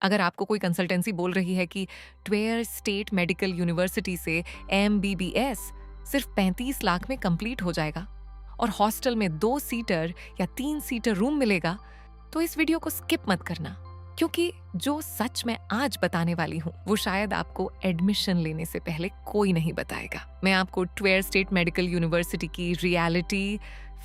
अगर आपको कोई कंसल्टेंसी बोल रही है कि ट्वेयर स्टेट मेडिकल यूनिवर्सिटी से MBBS सिर्फ 35 लाख में कंप्लीट हो जाएगा और हॉस्टल में 2 सीटर या 3 सीटर रूम मिलेगा, तो इस वीडियो को स्किप मत करना, क्योंकि जो सच मैं आज बताने वाली हूँ वो शायद आपको एडमिशन लेने से पहले कोई नहीं बताएगा। मैं आपको ट्वेयर स्टेट मेडिकल यूनिवर्सिटी की reality,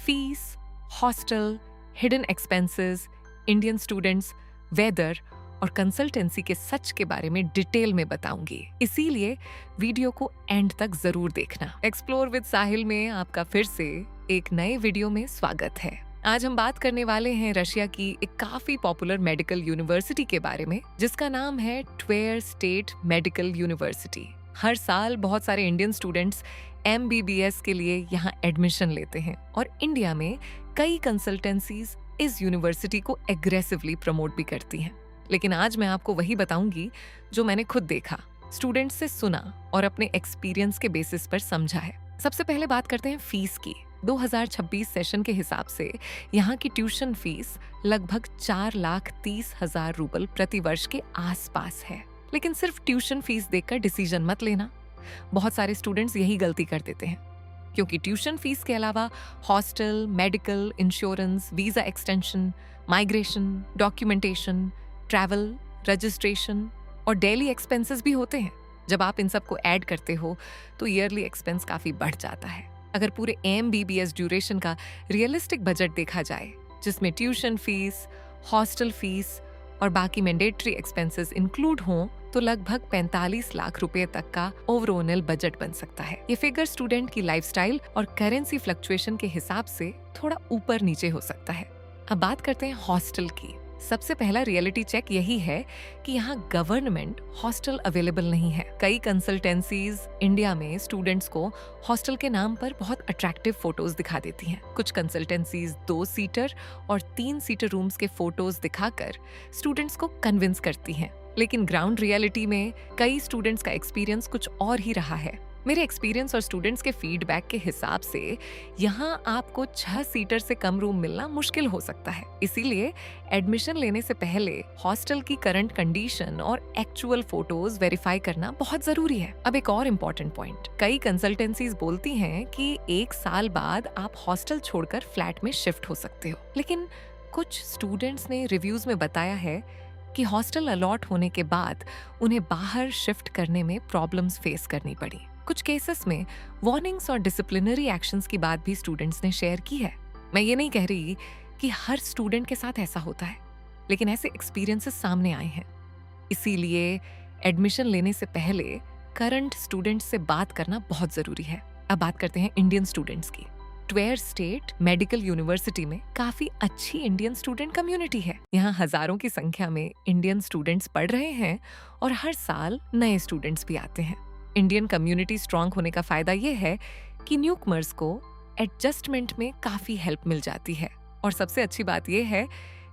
fees, hostel, hidden expenses, Indian students, weather और कंसल्टेंसी के सच के बारे में डिटेल में बताऊंगी। इसीलिए वीडियो को एंड तक जरूर देखना। एक्सप्लोर विद साहिल में आपका फिर से एक नए वीडियो में स्वागत है। आज हम बात करने वाले हैं रशिया की एक काफी पॉपुलर मेडिकल यूनिवर्सिटी के बारे में, जिसका नाम है ट्वेयर स्टेट मेडिकल यूनिवर्सिटी। हर साल बहुत सारे इंडियन स्टूडेंट्स MBBS के लिए यहाँ एडमिशन लेते हैं और इंडिया में कई कंसल्टेंसीज इस यूनिवर्सिटी को एग्रेसिवली प्रमोट भी करती हैं। लेकिन आज मैं आपको वही बताऊंगी जो मैंने खुद देखा, स्टूडेंट्स से सुना और अपने एक्सपीरियंस के बेसिस पर समझा है। सबसे पहले बात करते हैं फीस की। 2026 सेशन के हिसाब से यहाँ की ट्यूशन फीस लगभग 4,30,000 रूबल प्रति वर्ष के आसपास है। लेकिन सिर्फ ट्यूशन फीस देखकर डिसीजन मत लेना। बहुत सारे स्टूडेंट्स यही गलती कर देते हैं, क्योंकि ट्यूशन फीस के अलावा hostel, medical, insurance, visa extension, migration, documentation, travel, registration और डेली एक्सपेंसेस भी होते हैं। जब आप इन सब को ऐड करते हो तो ईयरली एक्सपेंस काफी बढ़ जाता है। अगर पूरे MBBS ड्यूरेशन का रियलिस्टिक बजट देखा जाए, जिसमें ट्यूशन फीस, हॉस्टल फीस और बाकी मैंडेटरी एक्सपेंसेस इंक्लूड हों, तो लगभग 45 लाख रुपए तक का ओवरऑल बजट बन सकता है। ये फिगर स्टूडेंट की लाइफस्टाइल और करेंसी फ्लक्चुएशन के हिसाब से थोड़ा ऊपर नीचे हो सकता है। अब बात करते हैं हॉस्टल की। सबसे पहला रियलिटी चेक यही है कि यहाँ गवर्नमेंट हॉस्टल अवेलेबल नहीं है। कई कंसल्टेंसीज इंडिया में स्टूडेंट्स को हॉस्टल के नाम पर बहुत अट्रैक्टिव फोटोज दिखा देती हैं। कुछ कंसल्टेंसीज 2 सीटर और 3 सीटर रूम्स के फोटोज दिखाकर स्टूडेंट्स को कन्विंस करती हैं। लेकिन ग्राउंड रियलिटी में कई स्टूडेंट्स का एक्सपीरियंस कुछ और ही रहा है। मेरे एक्सपीरियंस और स्टूडेंट्स के फीडबैक के हिसाब से यहाँ आपको 6 सीटर से कम रूम मिलना मुश्किल हो सकता है। इसीलिए एडमिशन लेने से पहले हॉस्टल की करंट कंडीशन और एक्चुअल फोटोज वेरीफाई करना बहुत जरूरी है। अब एक और इम्पोर्टेंट पॉइंट, कई कंसल्टेंसीज बोलती हैं कि 1 साल बाद आप हॉस्टल छोड़कर फ्लैट में शिफ्ट हो सकते हो। लेकिन कुछ स्टूडेंट्स ने रिव्यूज में बताया है कि हॉस्टल अलॉट होने के बाद उन्हें बाहर शिफ्ट करने में प्रॉब्लम्स फेस करनी पड़ी। कुछ केसेस में वार्निंग्स और डिसिप्लिनरी एक्शंस की बात भी स्टूडेंट्स ने शेयर की है। मैं ये नहीं कह रही कि हर स्टूडेंट के साथ ऐसा होता है, लेकिन ऐसे एक्सपीरियंसेस सामने आए हैं। इसीलिए एडमिशन लेने से पहले करंट स्टूडेंट्स से बात करना बहुत जरूरी है। अब बात करते हैं इंडियन स्टूडेंट्स की। ट्वेयर स्टेट मेडिकल यूनिवर्सिटी में काफी अच्छी इंडियन स्टूडेंट कम्युनिटी है। यहाँ हजारों की संख्या में इंडियन स्टूडेंट्स पढ़ रहे हैं और हर साल नए स्टूडेंट्स भी आते हैं। इंडियन कम्युनिटी स्ट्रांग होने का फायदा ये है कि न्यूकमर्स को एडजस्टमेंट में काफी हेल्प मिल जाती है। और सबसे अच्छी बात ये है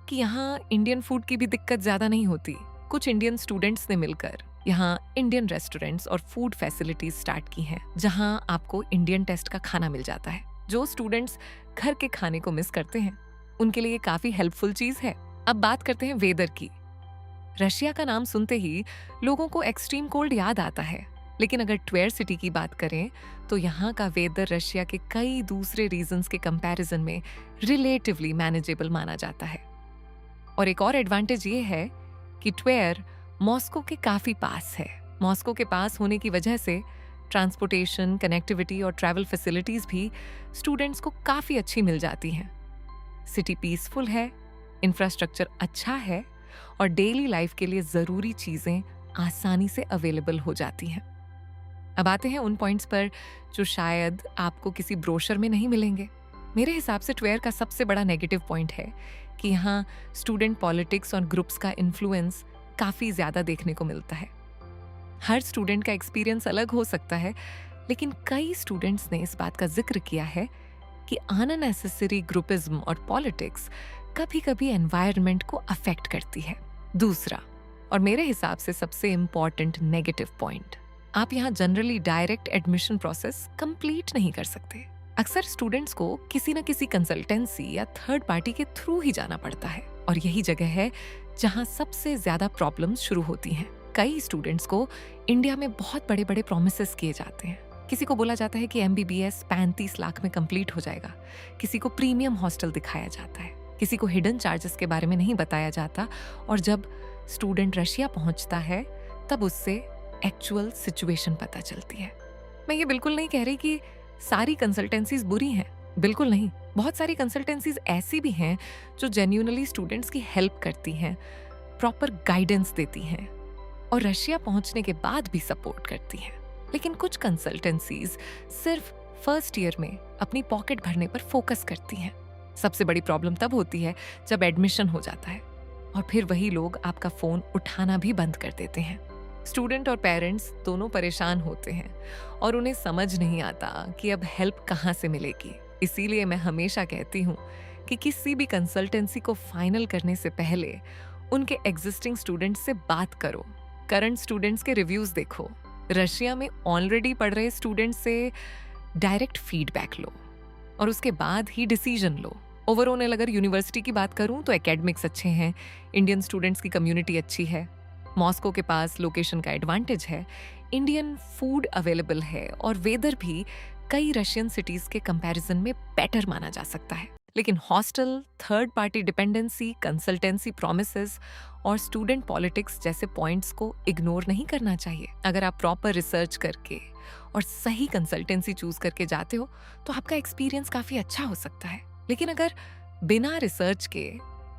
कि यहाँ इंडियन फूड की भी दिक्कत ज्यादा नहीं होती। कुछ इंडियन स्टूडेंट्स ने मिलकर यहाँ इंडियन रेस्टोरेंट्स और फूड फैसिलिटीज स्टार्ट की हैं, जहाँ आपको इंडियन टेस्ट का खाना मिल जाता है। जो स्टूडेंट्स घर के खाने को मिस करते हैं, उनके लिए काफी हेल्पफुल चीज है। अब बात करते हैं वेदर की। रशिया का नाम सुनते ही लोगों को एक्सट्रीम कोल्ड याद आता है, लेकिन अगर ट्वेयर सिटी की बात करें तो यहाँ का वेदर रशिया के कई दूसरे रीजन्स के कंपैरिजन में रिलेटिवली मैनेजेबल माना जाता है। और एक और एडवांटेज ये है कि ट्वेयर मॉस्को के काफी पास है। मॉस्को के पास होने की वजह से ट्रांसपोर्टेशन, कनेक्टिविटी और ट्रैवल फैसिलिटीज भी स्टूडेंट्स को काफी अच्छी मिल जाती हैं। सिटी पीसफुल है, इंफ्रास्ट्रक्चर अच्छा है और डेली लाइफ के लिए जरूरी चीजें आसानी से अवेलेबल हो जाती हैं। अब आते हैं उन पॉइंट्स पर जो शायद आपको किसी ब्रोशर में नहीं मिलेंगे। मेरे हिसाब से ट्वेयर का सबसे बड़ा नेगेटिव पॉइंट है कि यहाँ स्टूडेंट पॉलिटिक्स और ग्रुप्स का इन्फ्लुएंस काफ़ी ज़्यादा देखने को मिलता है। हर स्टूडेंट का एक्सपीरियंस अलग हो सकता है, लेकिन कई स्टूडेंट्स ने इस बात का जिक्र किया है कि अननेसेसरी ग्रुपिज्म और पॉलिटिक्स कभी-कभी एनवायरनमेंट को अफेक्ट करती है। दूसरा, और मेरे हिसाब से सबसे इम्पॉर्टेंट नेगेटिव पॉइंट, आप यहाँ generally direct admission process complete नहीं कर सकते। अक्सर स्टूडेंट्स को किसी न किसी कंसल्टेंसी या थर्ड पार्टी के थ्रू ही जाना पड़ता है, और यही जगह है जहां सबसे ज्यादा प्रॉब्लम्स शुरू होती हैं। कई स्टूडेंट्स को इंडिया में बहुत बड़े बड़े प्रोमिसेस किए जाते हैं। किसी को बोला जाता है कि MBBS 35 लाख में कंप्लीट हो जाएगा, किसी को प्रीमियम हॉस्टल दिखाया जाता है, किसी को हिडन चार्जेस के बारे में नहीं बताया जाता, और जब स्टूडेंट रशिया पहुंचता है तब उससे एक्चुअल सिचुएशन पता चलती है। मैं ये बिल्कुल नहीं कह रही कि सारी कंसल्टेंसीज बुरी हैं, बिल्कुल नहीं। बहुत सारी कंसल्टेंसीज ऐसी भी हैं जो जेन्युइनली स्टूडेंट्स की हेल्प करती हैं, प्रॉपर गाइडेंस देती हैं और रशिया पहुंचने के बाद भी सपोर्ट करती हैं। लेकिन कुछ कंसल्टेंसीज सिर्फ फर्स्ट ईयर में अपनी पॉकेट भरने पर फोकस करती हैं। सबसे बड़ी प्रॉब्लम तब होती है जब एडमिशन हो जाता है और फिर वही लोग आपका फोन उठाना भी बंद कर देते हैं। स्टूडेंट और पेरेंट्स दोनों परेशान होते हैं और उन्हें समझ नहीं आता कि अब हेल्प कहाँ से मिलेगी। इसीलिए मैं हमेशा कहती हूँ कि किसी भी कंसल्टेंसी को फाइनल करने से पहले उनके एग्जिस्टिंग स्टूडेंट्स से बात करो, करंट स्टूडेंट्स के रिव्यूज देखो, रशिया में ऑलरेडी पढ़ रहे स्टूडेंट्स से डायरेक्ट फीडबैक लो और उसके बाद ही डिसीजन लो। ओवरऑल अगर यूनिवर्सिटी की बात करूं तो एकेडमिक्स अच्छे हैं, इंडियन स्टूडेंट्स की कम्युनिटी अच्छी है, मॉस्को के पास लोकेशन का एडवांटेज है, इंडियन फूड अवेलेबल है और वेदर भी कई रशियन सिटीज के कंपैरिजन में बेटर माना जा सकता है। लेकिन hostel, third party dependency, consultancy promises और स्टूडेंट पॉलिटिक्स जैसे पॉइंट्स को इग्नोर नहीं करना चाहिए। अगर आप प्रॉपर रिसर्च करके और सही कंसल्टेंसी चूज करके जाते हो तो आपका एक्सपीरियंस काफी अच्छा हो सकता है। लेकिन अगर बिना रिसर्च के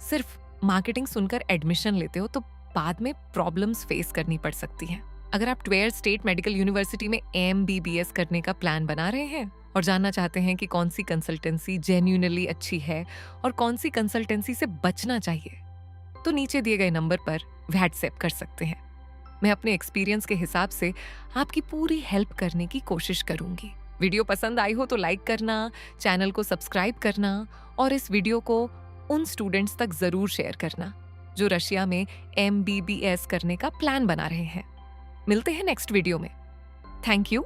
सिर्फ मार्केटिंग सुनकर एडमिशन लेते हो तो बाद में प्रॉब्लम्स फेस करनी पड़ सकती हैं। अगर आप ट्वेयर स्टेट मेडिकल यूनिवर्सिटी में MBBS करने का प्लान बना रहे हैं और जानना चाहते हैं कि कौन सी कंसल्टेंसी जेन्युइनली अच्छी है और कौन सी कंसल्टेंसी से बचना चाहिए, तो नीचे दिए गए नंबर पर व्हाट्सएप कर सकते हैं। मैं अपने एक्सपीरियंस के हिसाब से आपकी पूरी हेल्प करने की कोशिश करूंगी। वीडियो पसंद आई हो तो लाइक करना, चैनल को सब्सक्राइब करना और इस वीडियो को उन स्टूडेंट्स तक जरूर शेयर करना जो रशिया में MBBS करने का प्लान बना रहे हैं। मिलते हैं नेक्स्ट वीडियो में। Thank you.